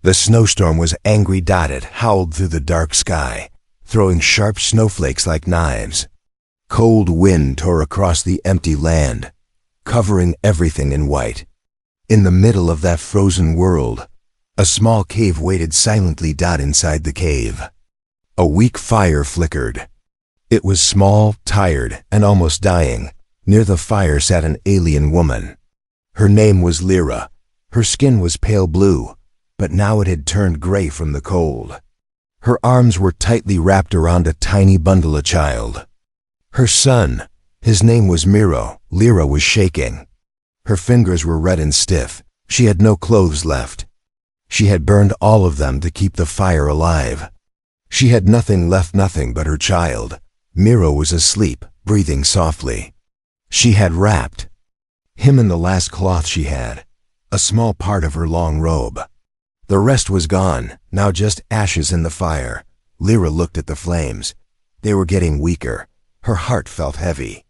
The snowstorm was angry. It howled through the dark sky, throwing sharp snowflakes like knives. Cold wind tore across the empty land, covering everything in white. In the middle of that frozen world, a small cave waited silently. Inside the cave, a weak fire flickered. It was small, tired, and almost dying. Near the fire sat an alien woman. Her name was Lyra. Her skin was pale blue, but now it had turned gray from the cold. Her arms were tightly wrapped around a tiny bundle, a child. Her son. His name was Miro. Lyra was shaking. Her fingers were red and stiff. She had no clothes left. She had burned all of them to keep the fire alive. She had nothing left, nothing but her child. Miro was asleep, breathing softly. She had wrapped him in the last cloth she had, a small part of her long robe. The rest was gone, now just ashes in the fire. Lyra looked at the flames. They were getting weaker. Her heart felt heavy.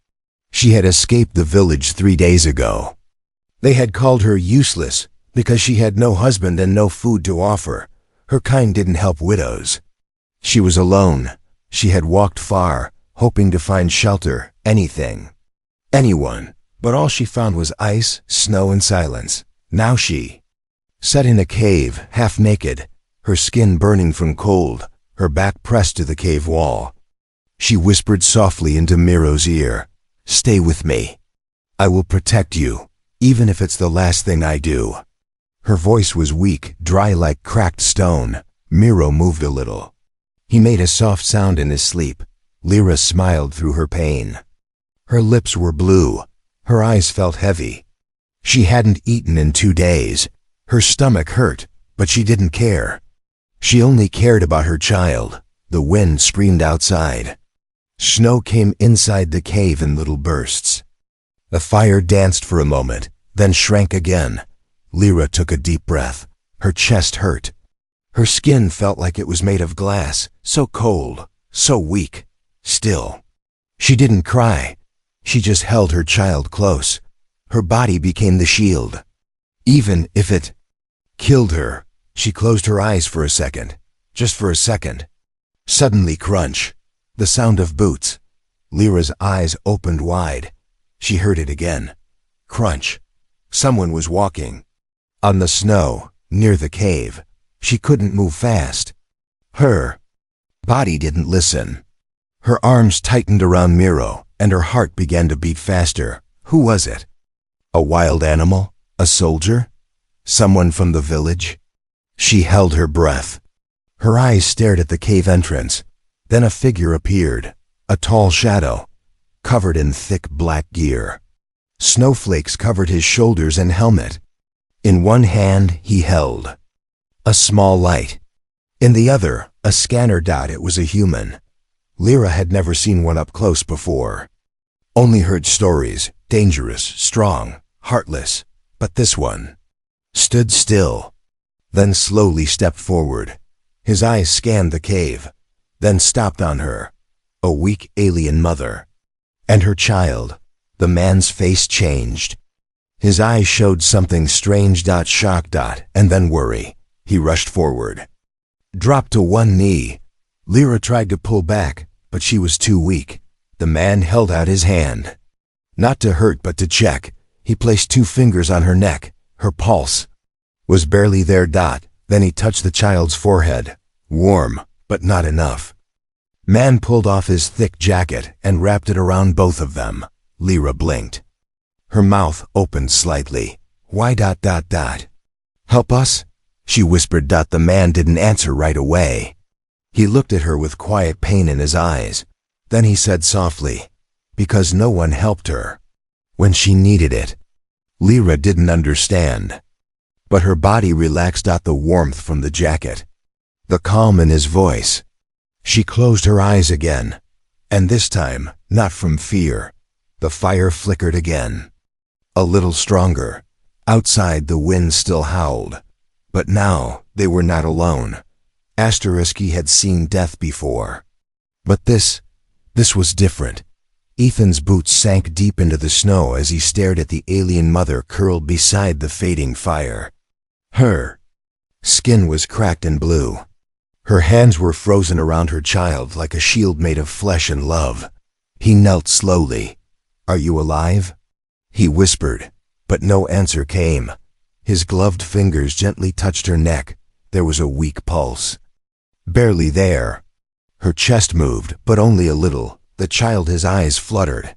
She had escaped the village 3 days ago. They had called her useless because she had no husband and no food to offer. Her kind didn't help widows. She was alone. She had walked far, hoping to find shelter, anything, anyone, but all she found was ice, snow, and silence. Now she sat in a cave, half naked, her skin burning from cold, her back pressed to the cave wall. She whispered softly into Miro's ear, "Stay with me. I will protect you, even if it's the last thing I do." Her voice was weak, dry like cracked stone. Miro moved a little. He made a soft sound in his sleep. Lyra smiled through her pain. Her lips were blue. Her eyes felt heavy. She hadn't eaten in 2 days. Her stomach hurt, but she didn't care. She only cared about her child. The wind screamed outside. Snow came inside the cave in little bursts. The fire danced for a moment, then shrank again. Lyra took a deep breath. Her chest hurt. Her skin felt like it was made of glass, so cold, so weak, still. She didn't cry. She just held her child close. Her body became the shield. Even if it killed her, she closed her eyes for a second, just for a second. Suddenly, crunch. The sound of boots. Lyra's eyes opened wide. She heard it again. Crunch. Someone was walking on the snow, near the cave. She couldn't move fast. Her body didn't listen. Her arms tightened around Miro, and her heart began to beat faster. Who was it? A wild animal? A soldier? Someone from the village? She held her breath. Her eyes stared at the cave entrance. Then a figure appeared, a tall shadow, covered in thick black gear. Snowflakes covered his shoulders and helmet. In one hand he held a small light. In the other, a scanner. It was a human. Lyra had never seen one up close before. Only heard stories, dangerous, strong, heartless. But this one stood still, then slowly stepped forward. His eyes scanned the cave, then stopped on her, a weak alien mother, and her child. The man's face changed. His eyes showed something strange. Shock. And then worry. He rushed forward, dropped to one knee. Lyra tried to pull back, but she was too weak. The man held out his hand, not to hurt but to check. He placed 2 fingers on her neck. Her pulse was barely there. Then he touched the child's forehead. Warm, but not enough. Man pulled off his thick jacket and wrapped it around both of them. Lyra blinked. Her mouth opened slightly. Why? Help us? She whispered. The man didn't answer right away. He looked at her with quiet pain in his eyes. Then he said softly, "Because no one helped her when she needed it." Lyra didn't understand, but her body relaxed. The warmth from the jacket, the calm in his voice. She closed her eyes again, and this time, not from fear. The fire flickered again, a little stronger. Outside the wind still howled, but now they were not alone. He had seen death before, but this was different. Ethan's boots sank deep into the snow as he stared at the alien mother curled beside the fading fire. Her Skin was cracked and blue. Her hands were frozen around her child like a shield made of flesh and love. He knelt slowly. "Are you alive?" he whispered, but no answer came. His gloved fingers gently touched her neck. There was a weak pulse. Barely there. Her chest moved, but only a little. The child, his eyes fluttered.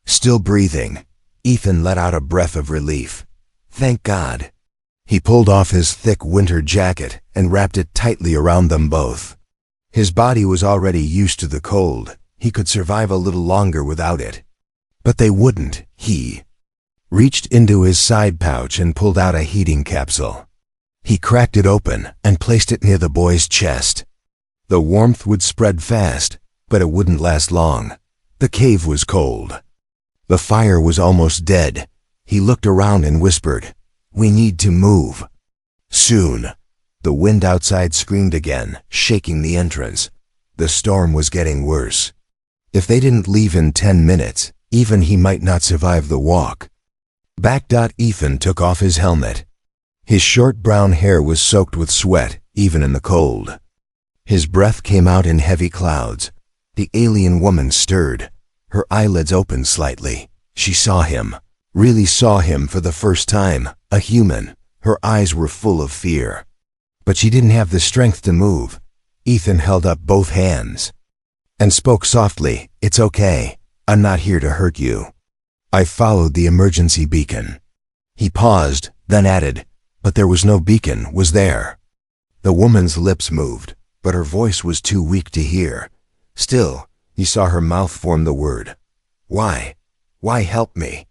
Still breathing, Ethan let out a breath of relief. Thank God. He pulled off his thick winter jacket and wrapped it tightly around them both. His body was already used to the cold. He could survive a little longer without it. But they wouldn't. He reached into his side pouch and pulled out a heating capsule. He cracked it open and placed it near the boy's chest. The warmth would spread fast, but it wouldn't last long. The cave was cold. The fire was almost dead. He looked around and whispered, "We need to move." Soon. The wind outside screamed again, shaking the entrance. The storm was getting worse. If they didn't leave in 10 minutes, even he might not survive the walk. Back. Ethan took off his helmet. His short brown hair was soaked with sweat, even in the cold. His breath came out in heavy clouds. The alien woman stirred. Her eyelids opened slightly. She saw him. Really saw him for the first time, a human. Her eyes were full of fear. But she didn't have the strength to move. Ethan held up both hands and spoke softly, "It's okay. I'm not here to hurt you. I followed the emergency beacon." He paused, then added, "But there was no beacon, was there?" The woman's lips moved, but her voice was too weak to hear. Still, he saw her mouth form the word. "Why? Why help me?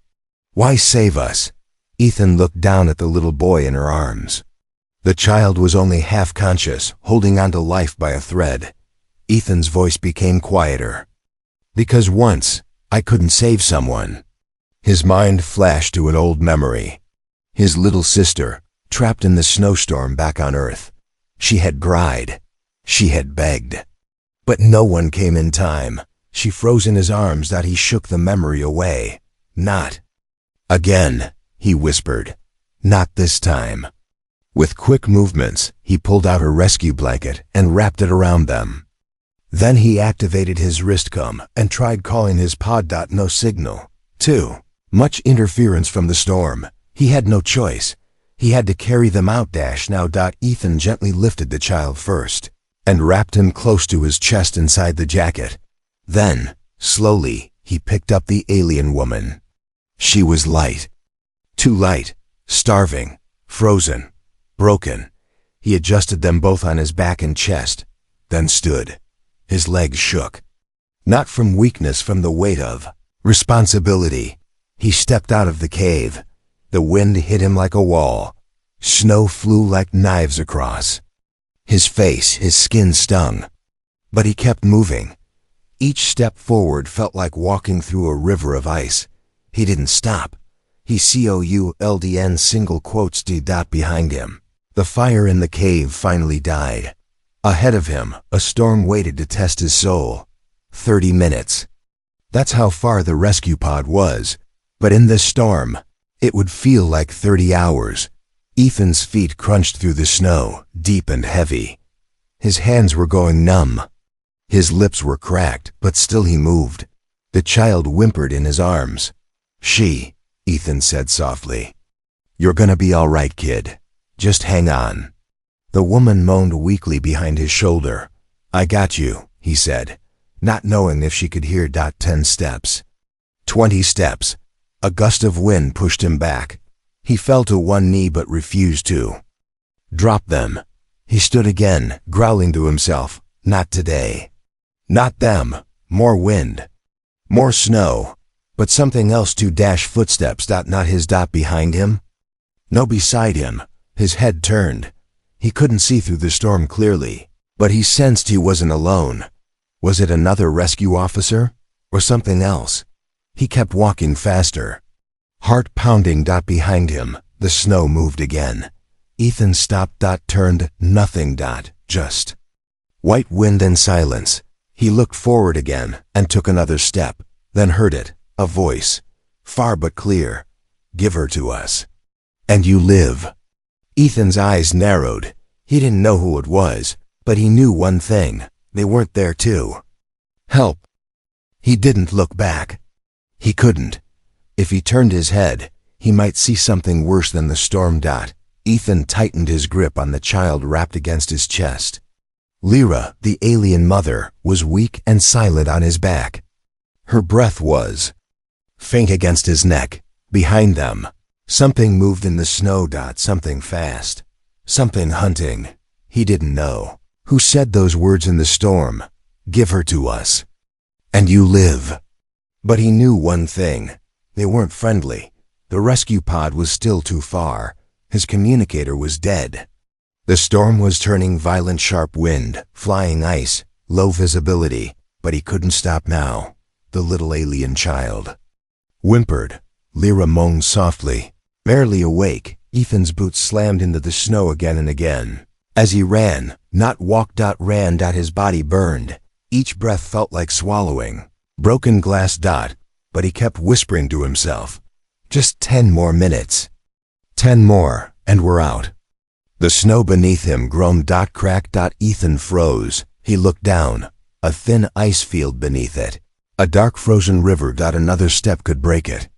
Why save us?" Ethan looked down at the little boy in her arms. The child was only half conscious, holding on to life by a thread. Ethan's voice became quieter. "Because once, I couldn't save someone." His mind flashed to an old memory. His little sister, trapped in the snowstorm back on Earth. She had cried. She had begged. But no one came in time. She froze in his arms that he shook the memory away. "Not again," he whispered. "Not this time." With quick movements, he pulled out a rescue blanket and wrapped it around them. Then he activated his wristcom and tried calling his pod. No signal. Too much interference from the storm. He had no choice. He had to carry them out. Now. Ethan gently lifted the child first and wrapped him close to his chest inside the jacket. Then, slowly, he picked up the alien woman. She was light. Too light, starving, frozen, broken. He adjusted them both on his back and chest, then stood. His legs shook. Not from weakness, from the weight of responsibility. He stepped out of the cave. The wind hit him like a wall. Snow flew like knives across. His face, his skin stung. But he kept moving. Each step forward felt like walking through a river of ice. He didn't stop. He COULDN single quotes D. Behind him. The fire in the cave finally died. Ahead of him, a storm waited to test his soul. 30 minutes. That's how far the rescue pod was. But in this storm, it would feel like 30 hours. Ethan's feet crunched through the snow, deep and heavy. His hands were going numb. His lips were cracked, but still he moved. The child whimpered in his arms. Ethan said softly. "You're gonna be all right, kid. Just hang on." The woman moaned weakly behind his shoulder. "I got you," he said, not knowing if she could hear. 10 steps. 20 steps. A gust of wind pushed him back. He fell to one knee but refused to drop them. He stood again, growling to himself, "Not today. Not them." More wind. More snow. But something else too. Footsteps. Not his. Behind him. No, beside him. His head turned. He couldn't see through the storm clearly, but he sensed he wasn't alone. Was it another rescue officer? Or something else? He kept walking faster. Heart pounding. Behind him, the snow moved again. Ethan stopped. Turned. Nothing. Just white wind and silence. He looked forward again and took another step, then heard it, a voice, far but clear. "Give her to us. And you live." Ethan's eyes narrowed. He didn't know who it was, but he knew one thing. They weren't there too. Help. He didn't look back. He couldn't. If he turned his head, he might see something worse than the storm. Ethan tightened his grip on the child wrapped against his chest. Lyra, the alien mother, was weak and silent on his back. Her breath was faint against his neck. Behind them, something moved in the snow. Something fast. Something hunting. He didn't know. Who said those words in the storm? Give her to us. And you live. But he knew one thing. They weren't friendly. The rescue pod was still too far. His communicator was dead. The storm was turning violent, sharp wind, flying ice, low visibility, but he couldn't stop now. The little alien child whimpered. Lyra moaned softly. Barely awake, Ethan's boots slammed into the snow again and again. As he ran, not walked, ran. His body burned. Each breath felt like swallowing broken glass. But he kept whispering to himself, just 10 more minutes. 10 more, and we're out. The snow beneath him groaned. Crack. Ethan froze. He looked down. A thin ice field beneath it. A dark frozen river. Another step could break it.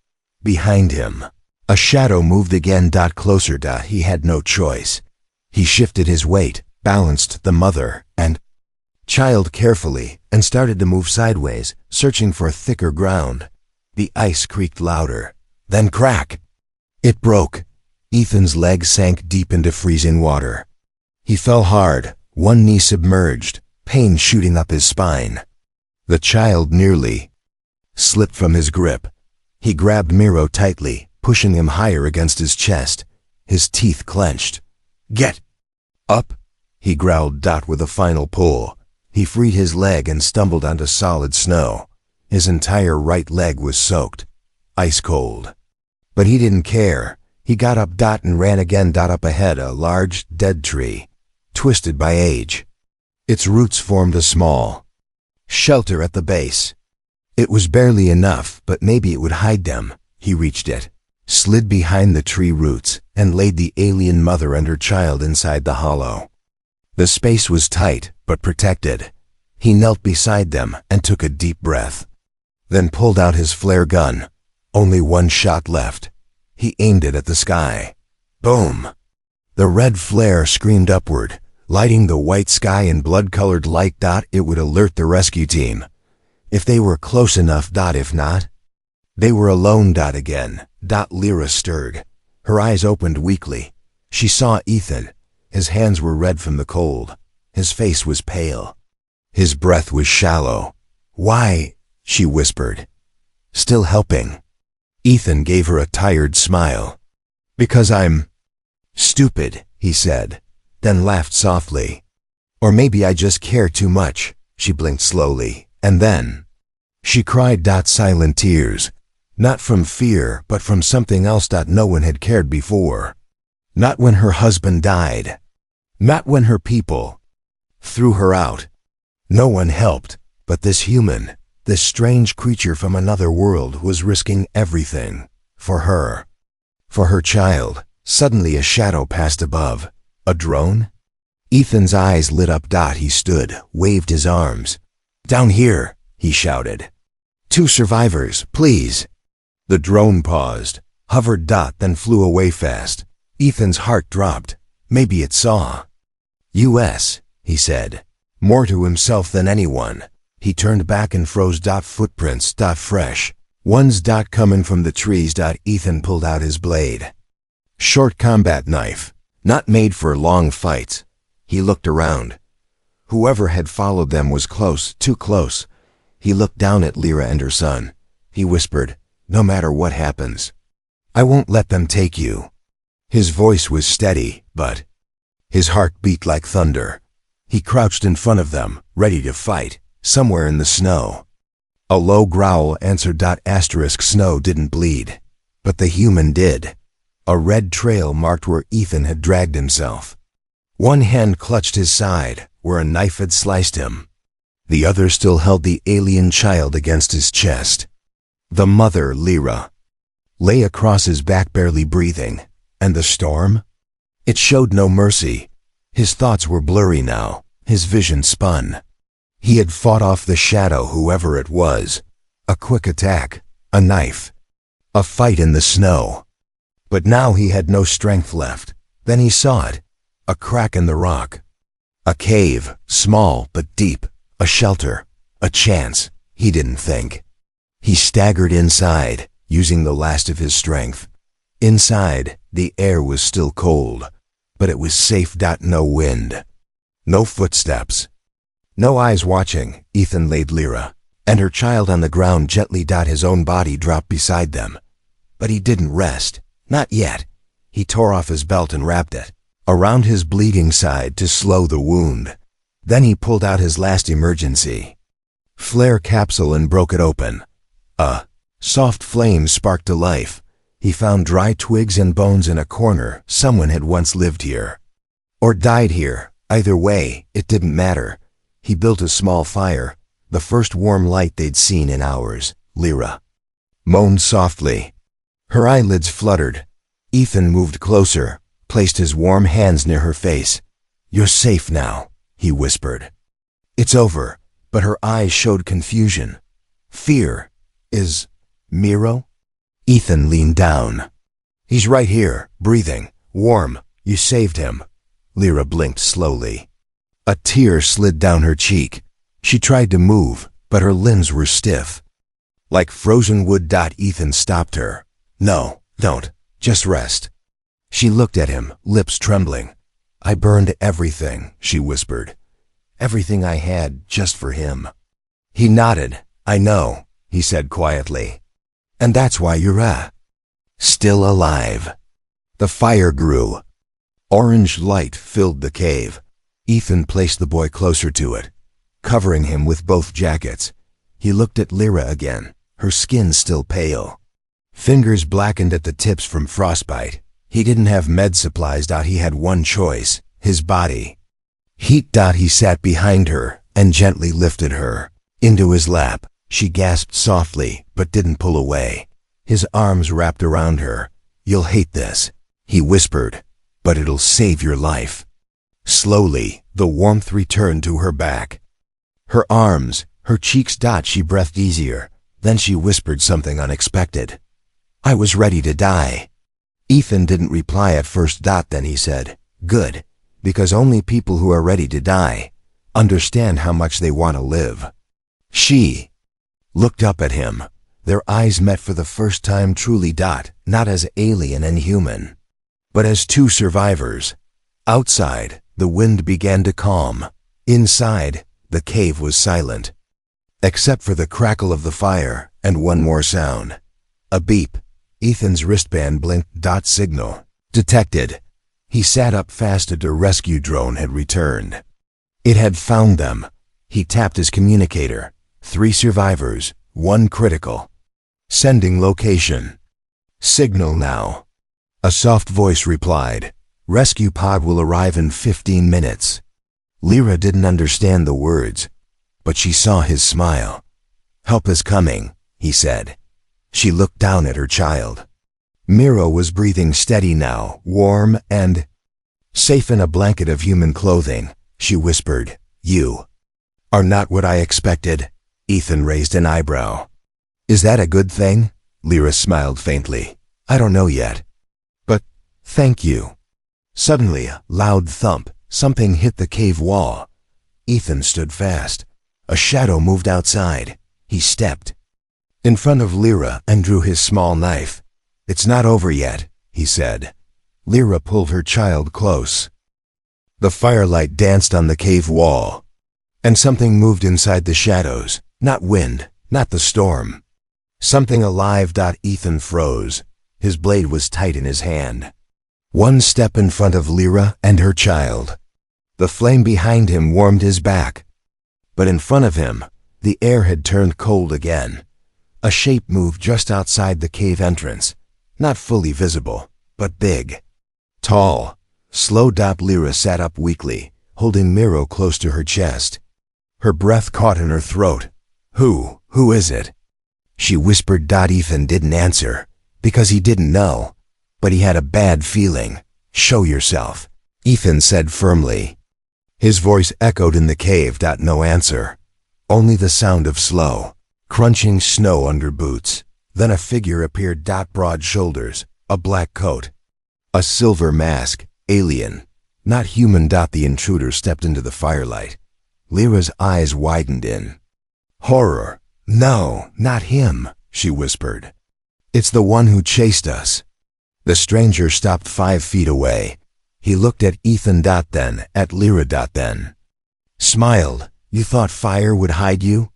Behind him, a shadow moved again. Closer. He had no choice. He shifted his weight, balanced the mother and child carefully, and started to move sideways, searching for thicker ground. The ice creaked louder. Then crack! It broke. Ethan's leg sank deep into freezing water. He fell hard, one knee submerged, pain shooting up his spine. The child nearly slipped from his grip. He grabbed Miro tightly, pushing him higher against his chest. His teeth clenched. Get up, he growled. With a final pull, he freed his leg and stumbled onto solid snow. His entire right leg was soaked, ice cold. But he didn't care. He got up. And ran again. Up ahead, a large, dead tree, twisted by age. Its roots formed a small shelter at the base. It was barely enough, but maybe it would hide them. He reached it, slid behind the tree roots, and laid the alien mother and her child inside the hollow. The space was tight, but protected. He knelt beside them and took a deep breath. Then pulled out his flare gun. Only one shot left. He aimed it at the sky. Boom! The red flare screamed upward, lighting the white sky in blood-colored light. It would alert the rescue team. If they were close enough. If not, they were alone. Again. Lyra stirred. Her eyes opened weakly. She saw Ethan. His hands were red from the cold. His face was pale. His breath was shallow. Why? She whispered. Still helping. Ethan gave her a tired smile. Because I'm stupid, he said, then laughed softly. Or maybe I just care too much. She blinked slowly, and then she cried. Silent tears. Not from fear, but from something else. No one had cared before. Not when her husband died. Not when her people threw her out. No one helped, but this human, this strange creature from another world, was risking everything. For her. For her child. Suddenly a shadow passed above. A drone? Ethan's eyes lit up. He stood, waved his arms. Down here, he shouted. 2 survivors, please. The drone paused, hovered. Then flew away fast. Ethan's heart dropped. Maybe it saw US, he said, more to himself than anyone. He turned back and froze. Footprints. Fresh ones. Coming from the trees. Ethan pulled out his blade. Short combat knife, not made for long fights. He looked around. Whoever had followed them was close, too close. He looked down at Lyra and her son. He whispered, no matter what happens, I won't let them take you. His voice was steady, but his heart beat like thunder. He crouched in front of them, ready to fight, somewhere in the snow. A low growl answered. Snow didn't bleed, but the human did. A red trail marked where Ethan had dragged himself. One hand clutched his side, where a knife had sliced him. The other still held the alien child against his chest. The mother, Lyra, lay across his back, barely breathing. And the storm? It showed no mercy. His thoughts were blurry now, his vision spun. He had fought off the shadow, whoever it was. A quick attack, a knife, a fight in the snow. But now he had no strength left. Then he saw it, a crack in the rock. A cave, small but deep, a shelter, a chance, he didn't think. He staggered inside, using the last of his strength. Inside, the air was still cold, but it was safe. No wind, no footsteps, no eyes watching. Ethan laid Lyra and her child on the ground gently. His own body dropped beside them. But he didn't rest, not yet. He tore off his belt and wrapped it around his bleeding side to slow the wound. Then he pulled out his last emergency flare capsule and broke it open. A soft flame sparked to life. He found dry twigs and bones in a corner. Someone had once lived here, or died here. Either way, it didn't matter. He built a small fire, the first warm light they'd seen in hours. Lyra moaned softly. Her eyelids fluttered. Ethan moved closer, placed his warm hands near her face. "You're safe now," he whispered. "It's over," but her eyes showed confusion. Fear. "Is Miro?" Ethan leaned down. "He's right here, breathing, warm. You saved him." Lyra blinked slowly. A tear slid down her cheek. She tried to move, but her limbs were stiff, like frozen wood. Ethan stopped her. "No, don't. Just rest." She looked at him, lips trembling. "I burned everything," she whispered. "Everything I had, just for him." He nodded. "I know," he said quietly. "And that's why you're still alive." The fire grew. Orange light filled the cave. Ethan placed the boy closer to it, covering him with both jackets. He looked at Lyra again, her skin still pale, fingers blackened at the tips from frostbite. He didn't have med supplies. He had one choice, his body. Heat. He sat behind her and gently lifted her into his lap. She gasped softly, but didn't pull away. His arms wrapped around her. "You'll hate this," he whispered, "but it'll save your life." Slowly, the warmth returned to her back, her arms, her cheeks. She breathed easier. Then she whispered something unexpected. "I was ready to die." Ethan didn't reply at first. Then he said, "Good, because only people who are ready to die understand how much they want to live." She looked up at him. Their eyes met for the first time truly. Not as alien and human, but as two survivors. Outside, the wind began to calm. Inside, the cave was silent, except for the crackle of the fire and one more sound. A beep. Ethan's wristband blinked. Signal detected. He sat up fast. A rescue drone had returned. It had found them. He tapped his communicator. 3 survivors, 1 critical. Sending location. Signal now. A soft voice replied. Rescue pod will arrive in 15 minutes. Lyra didn't understand the words, but she saw his smile. Help is coming, he said. She looked down at her child. Miro was breathing steady now, warm and safe in a blanket of human clothing. She whispered, "You are not what I expected." Ethan raised an eyebrow. "Is that a good thing?" Lyra smiled faintly. "I don't know yet. But thank you." Suddenly, a loud thump. Something hit the cave wall. Ethan stood fast. A shadow moved outside. He stepped in front of Lyra and drew his small knife. "It's not over yet," he said. Lyra pulled her child close. The firelight danced on the cave wall, and something moved inside the shadows. Not wind, not the storm. Something alive. Ethan froze. His blade was tight in his hand. One step in front of Lyra and her child. The flame behind him warmed his back. But in front of him, the air had turned cold again. A shape moved just outside the cave entrance. Not fully visible, but big. Tall. Slow. Lyra sat up weakly, holding Miro close to her chest. Her breath caught in her throat. Who is it?" she whispered. Ethan didn't answer, because he didn't know. But he had a bad feeling. "Show yourself." Ethan said firmly. His voice echoed in the cave. No answer. Only the sound of slow, crunching snow under boots. Then a figure appeared. Broad shoulders, a black coat, a silver mask, alien, not human. The intruder stepped into the firelight. Lyra's eyes widened in horror. No, not him, she whispered. It's the one who chased us. The stranger stopped 5 feet away. He looked at Ethan. Then at Lyra. Then smiled. You thought fire would hide you?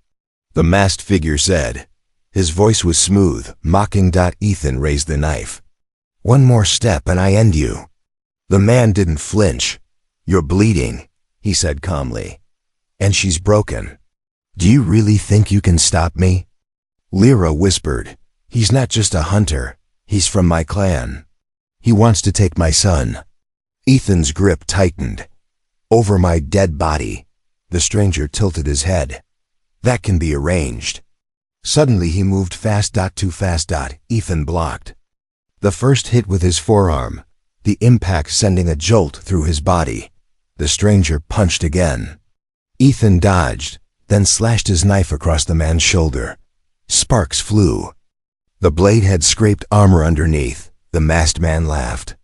The masked figure said. His voice was smooth, mocking. Ethan raised the knife. One more step and I end you. The man didn't flinch. You're bleeding, he said calmly. And she's broken. Do you really think you can stop me? Lyra whispered. He's not just a hunter. He's from my clan. He wants to take my son. Ethan's grip tightened. Over my dead body. The stranger tilted his head. That can be arranged. Suddenly he moved fast. Too fast. Ethan blocked. The first hit with his forearm, the impact sending a jolt through his body. The stranger punched again. Ethan dodged, then slashed his knife across the man's shoulder. Sparks flew. The blade had scraped armor underneath. The masked man laughed.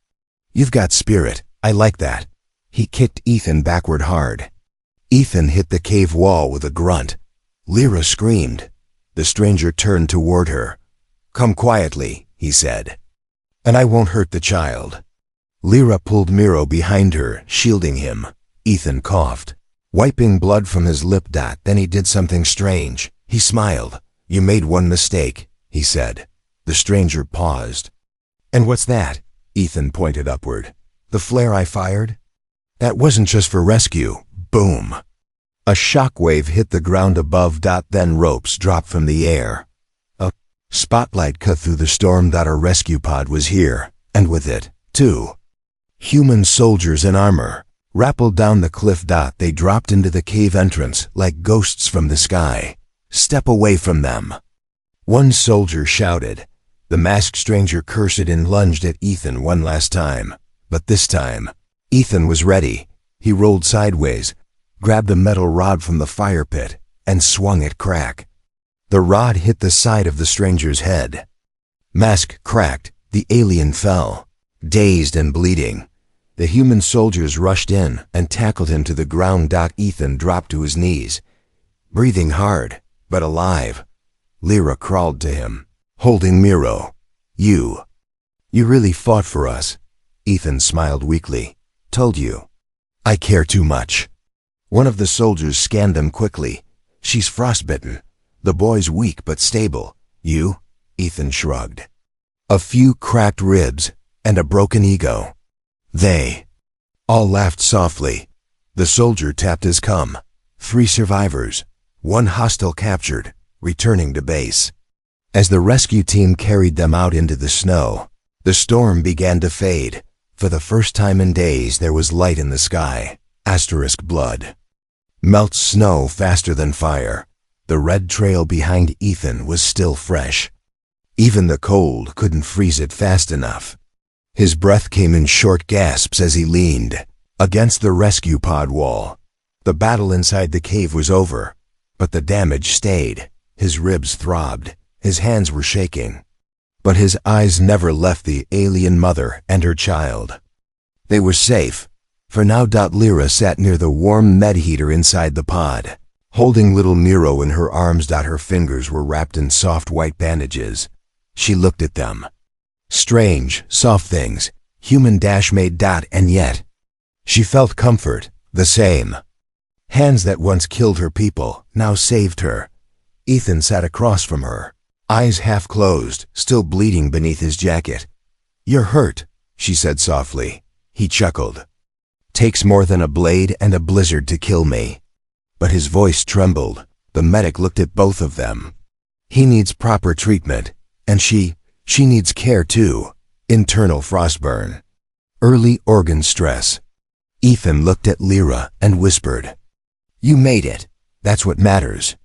You've got spirit. I like that. He kicked Ethan backward hard. Ethan hit the cave wall with a grunt. Lyra screamed. The stranger turned toward her. Come quietly, he said. And I won't hurt the child. Lyra pulled Miro behind her, shielding him. Ethan coughed, wiping blood from his lip. Then he did something strange. He smiled. You made one mistake, he said. The stranger paused. And what's that? Ethan pointed upward. The flare I fired? That wasn't just for rescue. Boom. A shockwave hit the ground above. Then ropes dropped from the air. A spotlight cut through the storm. Our rescue pod was here, and with it, 2 human soldiers in armor rappelled down the cliff. They dropped into the cave entrance like ghosts from the sky. Step away from them. One soldier shouted. The masked stranger cursed and lunged at Ethan one last time. But this time, Ethan was ready. He rolled sideways, grabbed a metal rod from the fire pit, and swung it crack. The rod hit the side of the stranger's head. Mask cracked. The alien fell, dazed and bleeding. The human soldiers rushed in and tackled him to the ground. Ethan dropped to his knees, breathing hard, but alive. Lyra crawled to him, holding Miro. You really fought for us. Ethan smiled weakly. Told you. I care too much. One of the soldiers scanned them quickly. She's frostbitten. The boy's weak but stable. You? Ethan shrugged. A few cracked ribs and a broken ego. They all laughed softly. The soldier tapped his cum. 3 survivors. 1 hostile captured, returning to base. As the rescue team carried them out into the snow, the storm began to fade. For the first time in days there was light in the sky. Blood. Melts snow faster than fire. The red trail behind Ethan was still fresh. Even the cold couldn't freeze it fast enough. His breath came in short gasps as he leaned against the rescue pod wall. The battle inside the cave was over, but the damage stayed. His ribs throbbed. His hands were shaking. But his eyes never left the alien mother and her child. They were safe, for now. Lyra sat near the warm med heater inside the pod, holding little Miro in her arms. Her fingers were wrapped in soft white bandages. She looked at them. Strange, soft things, human-made. And yet, she felt comfort, the same. Hands that once killed her people, now saved her. Ethan sat across from her, eyes half closed, still bleeding beneath his jacket. You're hurt, she said softly. He chuckled. Takes more than a blade and a blizzard to kill me. But his voice trembled. The medic looked at both of them. He needs proper treatment, and she needs care too. Internal frostburn. Early organ stress. Ethan looked at Lyra and whispered, You made it. That's what matters.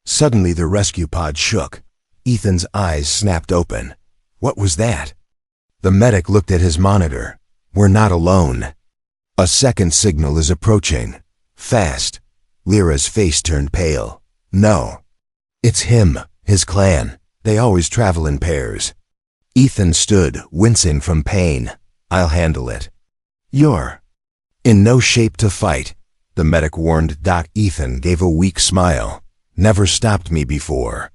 Suddenly the rescue pod shook. Ethan's eyes snapped open. What was that? The medic looked at his monitor. We're not alone. A second signal is approaching. Fast. Lyra's face turned pale. No. It's him, his clan. They always travel in pairs. Ethan stood, wincing from pain. I'll handle it. You're in no shape to fight, the medic warned. Ethan gave a weak smile. Never stopped me before.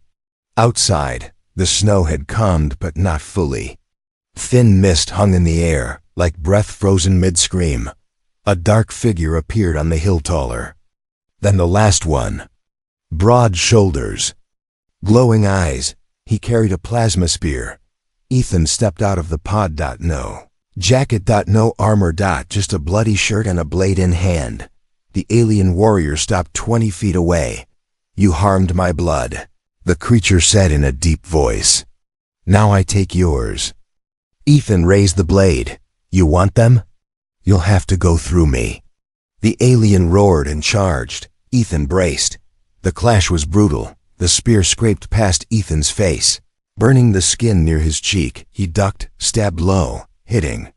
Outside, the snow had calmed but not fully. Thin mist hung in the air, like breath frozen mid-scream. A dark figure appeared on the hill taller than the last one. Broad shoulders, glowing eyes. He carried a plasma spear. Ethan stepped out of the pod. No jacket. No armor. Just a bloody shirt and a blade in hand. The alien warrior stopped 20 feet away. You harmed my blood, the creature said in a deep voice. Now I take yours. Ethan raised the blade. You want them? You'll have to go through me. The alien roared and charged. Ethan braced. The clash was brutal. The spear scraped past Ethan's face, burning the skin near his cheek. He ducked, stabbed low, hitting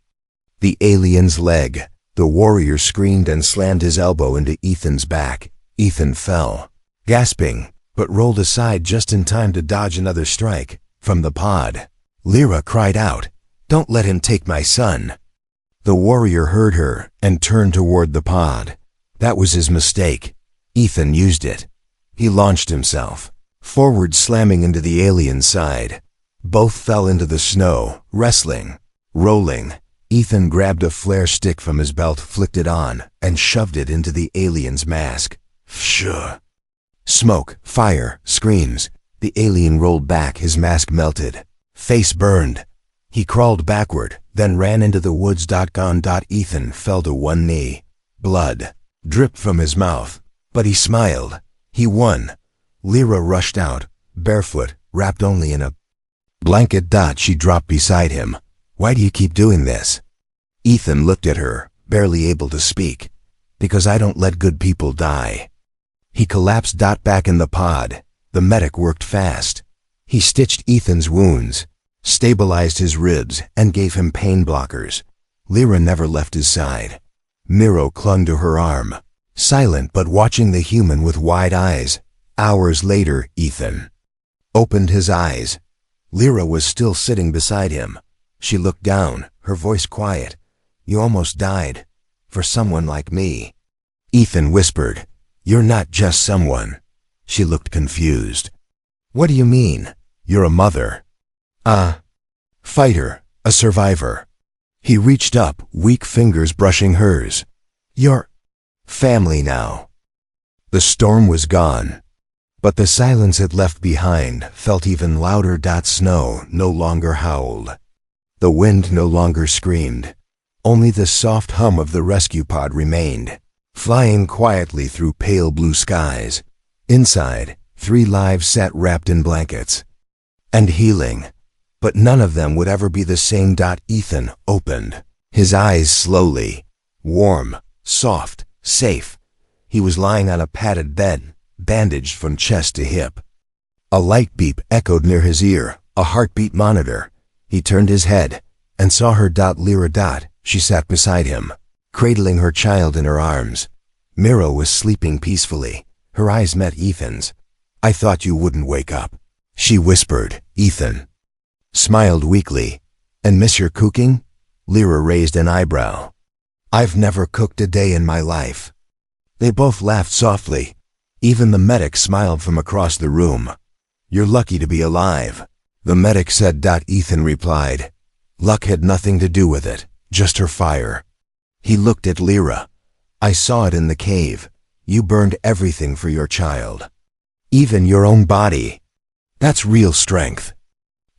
the alien's leg. The warrior screamed and slammed his elbow into Ethan's back. Ethan fell, gasping, but rolled aside just in time to dodge another strike from the pod. Lyra cried out, "Don't let him take my son." The warrior heard her and turned toward the pod. That was his mistake. Ethan used it. He launched himself forward, slamming into the alien's side. Both fell into the snow, wrestling, rolling. Ethan grabbed a flare stick from his belt, flicked it on, and shoved it into the alien's mask. Phew. Smoke, fire, screams. The alien rolled back, his mask melted. Face burned. He crawled backward, then ran into the woods. Gone. Ethan fell to one knee. Blood dripped from his mouth, but he smiled. He won. Lyra rushed out, barefoot, wrapped only in a blanket. She dropped beside him. Why do you keep doing this? Ethan looked at her, barely able to speak. Because I don't let good people die. He collapsed. Back in the pod. The medic worked fast. He stitched Ethan's wounds, stabilized his ribs, and gave him pain blockers. Lyra never left his side. Miro clung to her arm, silent but watching the human with wide eyes. Hours later, Ethan opened his eyes. Lyra was still sitting beside him. She looked down, her voice quiet. You almost died. For someone like me. Ethan whispered, You're not just someone. She looked confused. What do you mean? You're a mother. A fighter, a survivor. He reached up, weak fingers brushing hers. You're family now. The storm was gone, but the silence it left behind felt even louder. Snow no longer howled. The wind no longer screamed. Only the soft hum of the rescue pod remained, flying quietly through pale blue skies. Inside, 3 lives sat wrapped in blankets and healing, but none of them would ever be the same. Ethan opened his eyes slowly. Warm, soft, safe. He was lying on a padded bed, bandaged from chest to hip. A light beep echoed near his ear, a heartbeat monitor. He turned his head and saw her. Lyra. She sat beside him, cradling her child in her arms. Miro was sleeping peacefully. Her eyes met Ethan's. I thought you wouldn't wake up, she whispered. Ethan smiled weakly. And miss your cooking? Lyra raised an eyebrow. I've never cooked a day in my life. They both laughed softly. Even the medic smiled from across the room. You're lucky to be alive, the medic said. Ethan replied, Luck had nothing to do with it, just her fire. He looked at Lyra. I saw it in the cave. You burned everything for your child. Even your own body. That's real strength.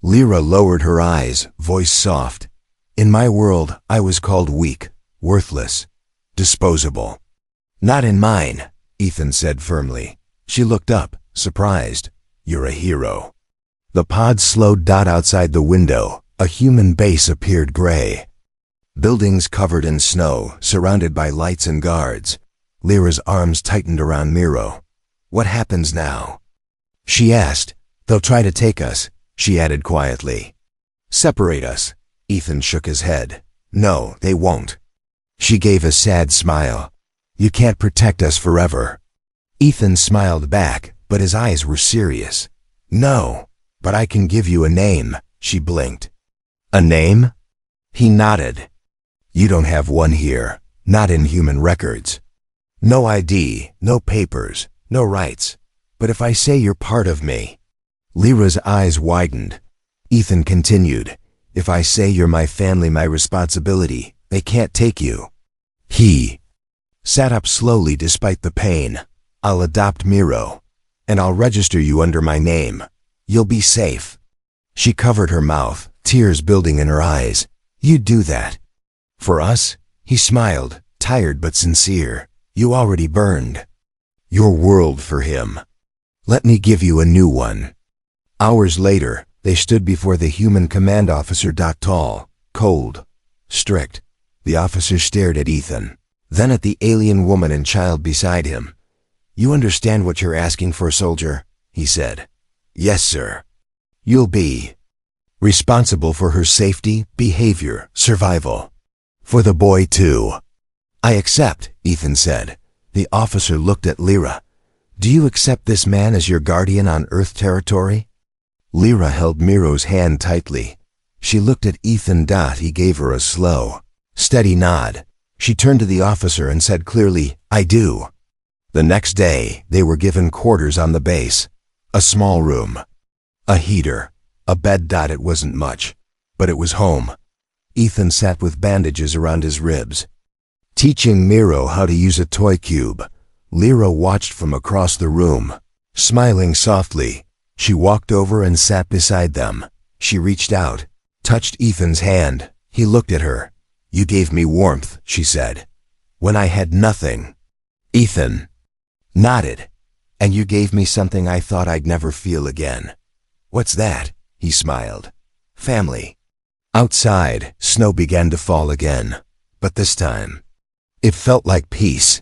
Lyra lowered her eyes, voice soft. In my world, I was called weak, worthless, disposable. Not in mine, Ethan said firmly. She looked up, surprised. You're a hero. The pod slowed. Outside the window, a human base appeared gray. Buildings covered in snow, surrounded by lights and guards. Lyra's arms tightened around Miro. What happens now? She asked. They'll try to take us, she added quietly. Separate us. Ethan shook his head. No, they won't. She gave a sad smile. You can't protect us forever. Ethan smiled back, but his eyes were serious. No, but I can give you a name, she blinked. A name? He nodded. You don't have one here, not in human records. No ID, no papers, no rights. But if I say you're part of me. Lyra's eyes widened. Ethan continued. If I say you're my family, my responsibility, they can't take you. He sat up slowly despite the pain. I'll adopt Miro, and I'll register you under my name. You'll be safe. She covered her mouth, tears building in her eyes. You'd do that. For us? He smiled, tired but sincere. You already burned your world for him. Let me give you a new one. Hours later, they stood before the human command officer. Tall, cold, strict. The officer stared at Ethan, then at the alien woman and child beside him. You understand what you're asking for, soldier? He said. Yes, sir. You'll be responsible for her safety, behavior, survival. For the boy, too. I accept, Ethan said. The officer looked at Lyra. Do you accept this man as your guardian on Earth territory? Lyra held Miro's hand tightly. She looked at Ethan. He gave her a slow, steady nod. She turned to the officer and said clearly, I do. The next day, they were given quarters on the base. A small room. A heater. A bed. It wasn't much, but it was home. Ethan sat with bandages around his ribs, teaching Miro how to use a toy cube. Lyra watched from across the room, smiling softly. She walked over and sat beside them. She reached out, touched Ethan's hand. He looked at her. You gave me warmth, she said, when I had nothing. Ethan nodded. And you gave me something I thought I'd never feel again. What's that? He smiled. Family. Outside, snow began to fall again, but this time, it felt like peace.